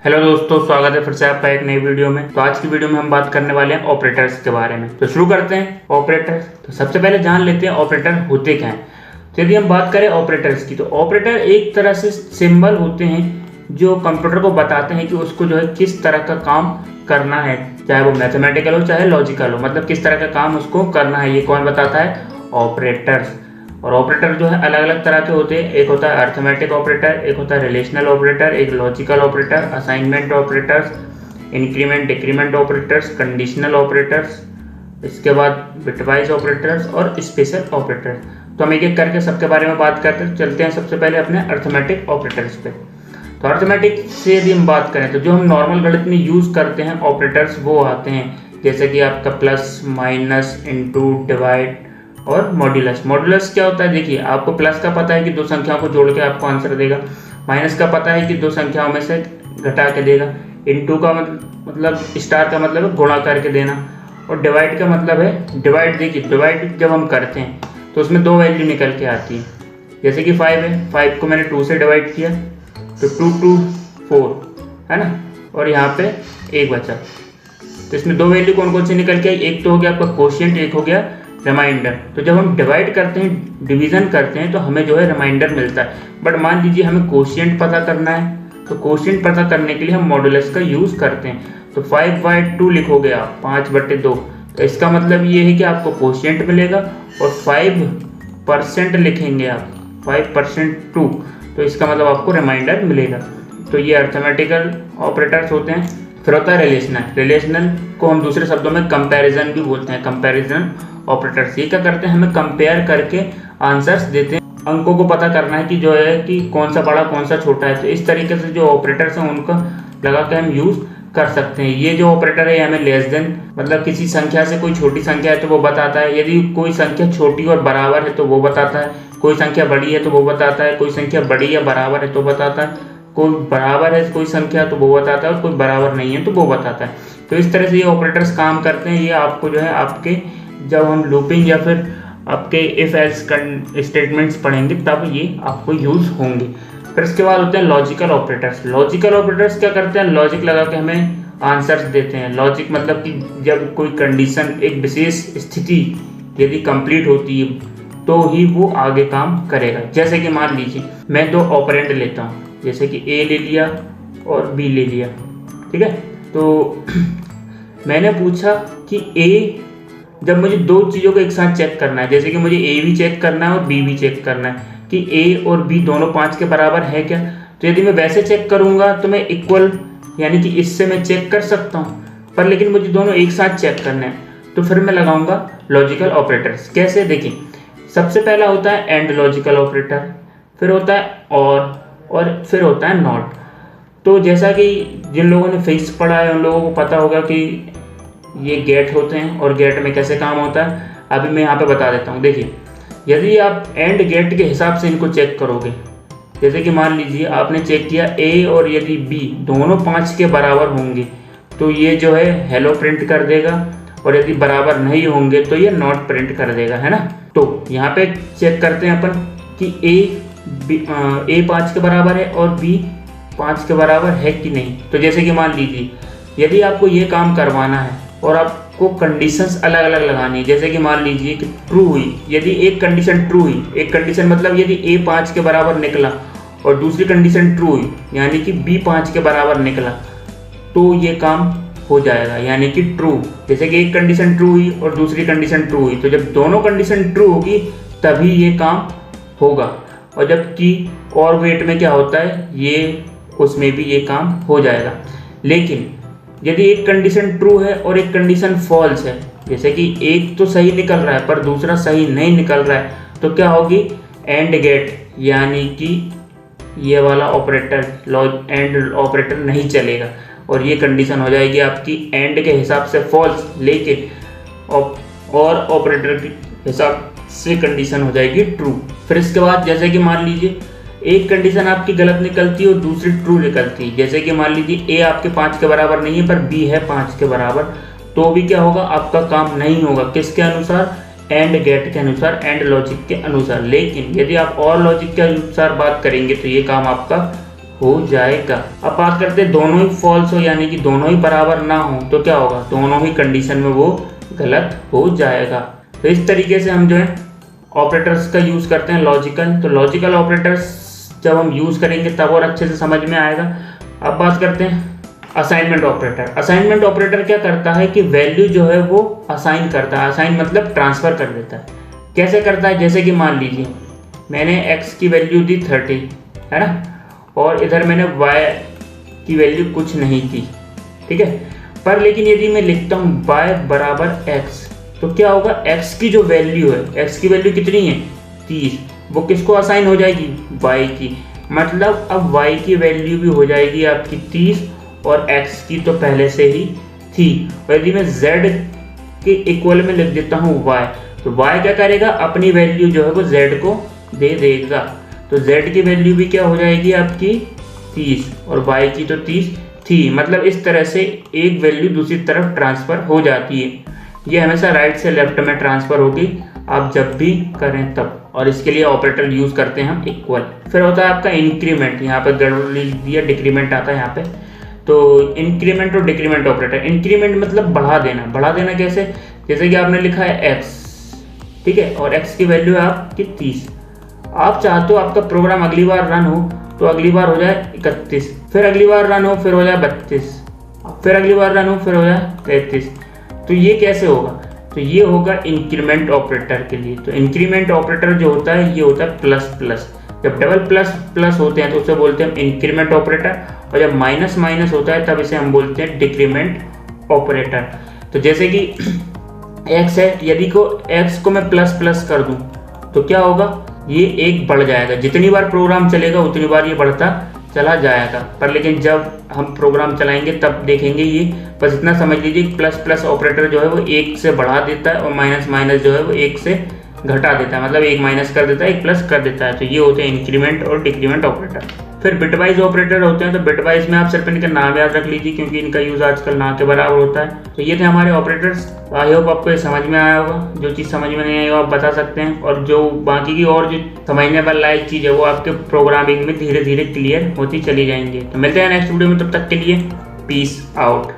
Hello दोस्तों, स्वागत है फिर से आपका एक नई वीडियो में। तो आज की वीडियो में हम बात करने वाले हैं ऑपरेटर्स के बारे में। तो शुरू करते हैं ऑपरेटर्स। तो सबसे पहले जान लेते हैं ऑपरेटर होते क्या हैं। तो यदि हम बात करें ऑपरेटर्स की, तो ऑपरेटर एक तरह से सिंबल होते हैं जो कंप्यूटर को बताते हैं कि उसको जो है किस तरह का काम करना है, चाहे वो मैथमेटिकल हो चाहे लॉजिकल हो, मतलब किस तरह का काम उसको करना है, ये कौन बताता है? ऑपरेटर्स। और ऑपरेटर जो है अलग अलग तरह के होते हैं। एक होता है अर्थमेटिक ऑपरेटर, एक होता है रिलेशनल ऑपरेटर, एक logical operator, assignment operators, increment decrement operators, conditional operators, इसके बाद बिटवाइज ऑपरेटर्स और स्पेशल ऑपरेटर्स। तो हम एक एक करके सबके बारे में बात करते चलते हैं। सबसे पहले अपने अर्थमेटिक ऑपरेटर्स पे। तो अर्थमेटिक से यदि हम बात करें तो जो हम नॉर्मल गणित में यूज़ करते हैं ऑपरेटर्स वो आते हैं, जैसे कि आपका प्लस, माइनस, इनटू, डिवाइड और मॉड्यूलस। मॉड्यूलस क्या होता है? देखिए, आपको प्लस का पता है कि दो संख्याओं को जोड़ के आपको आंसर देगा। माइनस का पता है कि दो संख्याओं में से घटा के देगा। इनटू का मतलब स्टार का मतलब है गुणा करके देना। और डिवाइड का मतलब है डिवाइड। देखिए, डिवाइड जब हम करते हैं तो उसमें दो वैल्यू निकल के आती है। जैसे कि 5 है, 5 को मैंने 2 से डिवाइड किया तो 2 2 4 है ना, और यहाँ पे 1 बचा। तो इसमें दो वैल्यू कौन कौन सी निकल के आई? एक तो हो गया आपका कोशिएंट, एक हो गया रिमाइंडर। तो जब हम डिवाइड करते हैं, डिवीजन करते हैं, तो हमें जो है रिमाइंडर मिलता है। बट मान लीजिए हमें कोशिएंट पता करना है, तो कोशिएंट पता करने के लिए हम मॉडुलस का यूज़ करते हैं। तो 5/2 लिखोगे आप, 5/2। तो इसका मतलब ये है कि आपको कोशिएंट मिलेगा। और 5% लिखेंगे आप, 5% 2, तो इसका मतलब आपको रिमाइंडर मिलेगा। तो ये अर्थमेटिकल ऑपरेटर्स होते हैं। फिर होता है रिलेशनल। रिलेशनल को हम दूसरे शब्दों में कंपैरिजन भी बोलते हैं। कंपैरिजन ऑपरेटर्स ये क्या करते हैं? हमें कंपेयर करके आंसर्स देते हैं। अंकों को पता करना है कि जो है कि कौन सा बड़ा कौन सा छोटा है। तो इस तरीके से जो ऑपरेटर्स हैं उनका लगा के हम यूज़ कर सकते हैं। ये जो ऑपरेटर है हमें लेस देन, मतलब किसी संख्या से कोई छोटी संख्या है तो वो बताता है। यदि कोई संख्या छोटी और बराबर है तो वो बताता है। कोई संख्या बड़ी है तो वो बताता है। कोई संख्या बड़ी या बराबर है तो बताता है। कोई बराबर है कोई संख्या तो वो बताता है, और कोई बराबर नहीं है तो वो बताता है। तो इस तरह से ये ऑपरेटर्स काम करते हैं। ये आपको जो है आपके जब हम लूपिंग या फिर आपके इफ एल्स स्टेटमेंट्स पढ़ेंगे तब ये आपको यूज़ होंगे। फिर इसके बाद होते हैं लॉजिकल ऑपरेटर्स। लॉजिकल ऑपरेटर्स क्या करते हैं? लॉजिक लगा के हमें आंसर्स देते हैं। लॉजिक मतलब कि जब कोई कंडीशन, एक विशेष स्थिति यदि कंप्लीट होती है तो ही वो आगे काम करेगा। जैसे कि मान लीजिए मैं दो ऑपरेंड लेता हूँ, जैसे कि ए ले लिया और बी ले लिया, ठीक है। तो मैंने पूछा कि ए, जब मुझे दो चीज़ों को एक साथ चेक करना है, जैसे कि मुझे ए भी चेक करना है और बी भी चेक करना है कि ए और बी दोनों 5 के बराबर है क्या। तो यदि मैं वैसे चेक करूँगा तो मैं इक्वल, यानी कि इससे मैं चेक कर सकता हूँ, पर लेकिन मुझे दोनों एक साथ चेक करना है तो फिर मैं लगाऊंगा लॉजिकल ऑपरेटर्स। कैसे? देखिए, सबसे पहला होता है एंड लॉजिकल ऑपरेटर, फिर होता है और फिर होता है नॉट। तो जैसा कि जिन लोगों ने फिजिक्स पढ़ा है उन लोगों को पता होगा कि ये गेट होते हैं और गेट में कैसे काम होता है। अभी मैं यहाँ पे बता देता हूँ। देखिए, यदि आप एंड गेट के हिसाब से इनको चेक करोगे, जैसे कि मान लीजिए आपने चेक किया ए और यदि बी दोनों 5 के बराबर होंगे तो ये जो है हेलो प्रिंट कर देगा, और यदि बराबर नहीं होंगे तो ये नॉट प्रिंट कर देगा, है ना। तो यहाँ पे चेक करते हैं अपन कि ए 5 के बराबर है और बी 5 के बराबर है कि नहीं। तो जैसे कि मान लीजिए यदि आपको ये काम करवाना है और आपको कंडीशंस अलग अलग लगानी है, जैसे कि मान लीजिए कि ट्रू हुई, यदि एक कंडीशन ट्रू हुई, एक कंडीशन मतलब यदि ए 5 के बराबर निकला और दूसरी कंडीशन ट्रू हुई यानी कि बी 5 के बराबर निकला, तो ये काम हो जाएगा, यानी कि ट्रू। जैसे कि एक कंडीशन ट्रू हुई और दूसरी कंडीशन ट्रू हुई, तो जब दोनों कंडीशन ट्रू होगी तभी ये काम होगा। और जबकि और वेट में क्या होता है, ये उसमें भी ये काम हो जाएगा। लेकिन यदि एक कंडीशन ट्रू है और एक कंडीशन फॉल्स है, जैसे कि एक तो सही निकल रहा है पर दूसरा सही नहीं निकल रहा है, तो क्या होगी? एंड गेट, यानी कि ये वाला ऑपरेटर एंड ऑपरेटर नहीं चलेगा और ये कंडीशन हो जाएगी आपकी एंड के हिसाब से फॉल्स, लेकिन और ऑपरेटर के हिसाब से कंडीशन हो जाएगी ट्रू। फिर इसके बाद जैसे कि मान लीजिए एक कंडीशन आपकी गलत निकलती है और दूसरी ट्रू निकलती है, जैसे कि मान लीजिए ए आपके 5 के बराबर नहीं है पर बी है 5 के बराबर, तो भी क्या होगा? आपका काम नहीं होगा। किसके अनुसार? एंड गेट के अनुसार, एंड लॉजिक के अनुसार। लेकिन यदि आप और लॉजिक के अनुसार बात करेंगे तो ये काम आपका हो जाएगा। अब बात करते हैं दोनों ही फॉल्स हो यानी कि दोनों ही बराबर ना हो तो क्या होगा, दोनों ही कंडीशन में वो गलत हो जाएगा। तो इस तरीके से हम जो है ऑपरेटर्स का यूज़ करते हैं लॉजिकल। तो लॉजिकल ऑपरेटर्स जब हम यूज़ करेंगे तब और अच्छे से समझ में आएगा। अब बात करते हैं असाइनमेंट ऑपरेटर। असाइनमेंट ऑपरेटर क्या करता है कि वैल्यू जो है वो असाइन करता है। असाइन मतलब ट्रांसफ़र कर देता है। कैसे करता है, जैसे कि मान लीजिए मैंने x की वैल्यू दी 30 है ना, और इधर मैंने y की वैल्यू कुछ नहीं दी, ठीक है। पर लेकिन यदि मैं लिखता हूँ y बराबर x तो क्या होगा, x की जो वैल्यू है, x की वैल्यू कितनी है 30, वो किसको असाइन हो जाएगी, y की। मतलब अब y की वैल्यू भी हो जाएगी आपकी 30 और x की तो पहले से ही थी। और यदि मैं z के इक्वल में लिख देता हूँ y, तो y क्या करेगा, अपनी वैल्यू जो है वो z को दे देगा। तो z की वैल्यू भी क्या हो जाएगी आपकी 30 और y की तो 30 थी। मतलब इस तरह से एक वैल्यू दूसरी तरफ ट्रांसफ़र हो जाती है। ये हमेशा राइट से लेफ्ट में ट्रांसफ़र होगी आप जब भी करें तब। और इसके लिए ऑपरेटर यूज़ करते हैं हम इक्वल। फिर होता है आपका इंक्रीमेंट, यहाँ पर गड़बड़ लिख दिया, डिक्रीमेंट आता है यहाँ पे। तो इंक्रीमेंट और डिक्रीमेंट ऑपरेटर। इंक्रीमेंट मतलब बढ़ा देना। बढ़ा देना कैसे, जैसे कि आपने लिखा है x, ठीक है, और x की वैल्यू है आपकी 30। आप चाहते हो आपका प्रोग्राम अगली बार रन हो तो अगली बार हो जाए 31, फिर अगली बार रन हो फिर हो जाए 32, फिर अगली बार रन हो फिर हो जाए 33। तो ये कैसे होगा, तो ये होगा इंक्रीमेंट ऑपरेटर के लिए। तो इंक्रीमेंट ऑपरेटर जो होता है ये होता है प्लस प्लस। जब डबल प्लस प्लस होते हैं तो उसे बोलते हैं हम इंक्रीमेंट ऑपरेटर, और जब माइनस माइनस होता है तब इसे हम बोलते हैं डिक्रीमेंट ऑपरेटर। तो जैसे कि x है, यदि को x को मैं प्लस प्लस कर दूं तो क्या होगा, ये एक बढ़ जाएगा। जितनी बार प्रोग्राम चलेगा उतनी बार ये बढ़ता चला जाएगा। पर लेकिन जब हम प्रोग्राम चलाएंगे तब देखेंगे ये, बस इतना समझ लीजिए प्लस प्लस ऑपरेटर जो है वो एक से बढ़ा देता है और माइनस माइनस जो है वो एक से घटा देता है। मतलब एक माइनस कर देता है एक प्लस कर देता है। तो ये होते हैं इंक्रीमेंट और डिक्रीमेंट ऑपरेटर। फिर बिटवाइज ऑपरेटर होते हैं। तो बिटवाइज में आप सिर्फ इनका नाम याद रख लीजिए क्योंकि इनका यूज़ आजकल ना के बराबर होता है। तो ये थे हमारे ऑपरेटर्स। आई होप आपको ये समझ में आया होगा। जो चीज़ समझ में नहीं आई हो आप बता सकते हैं, और जो बाकी की और जो समझने वाला लायक चीज़ है वो आपके प्रोग्रामिंग में धीरे धीरे क्लियर होती चली जाएंगी। तो मिलते हैं नेक्स्ट वीडियो में, तब तक के लिए पीस आउट।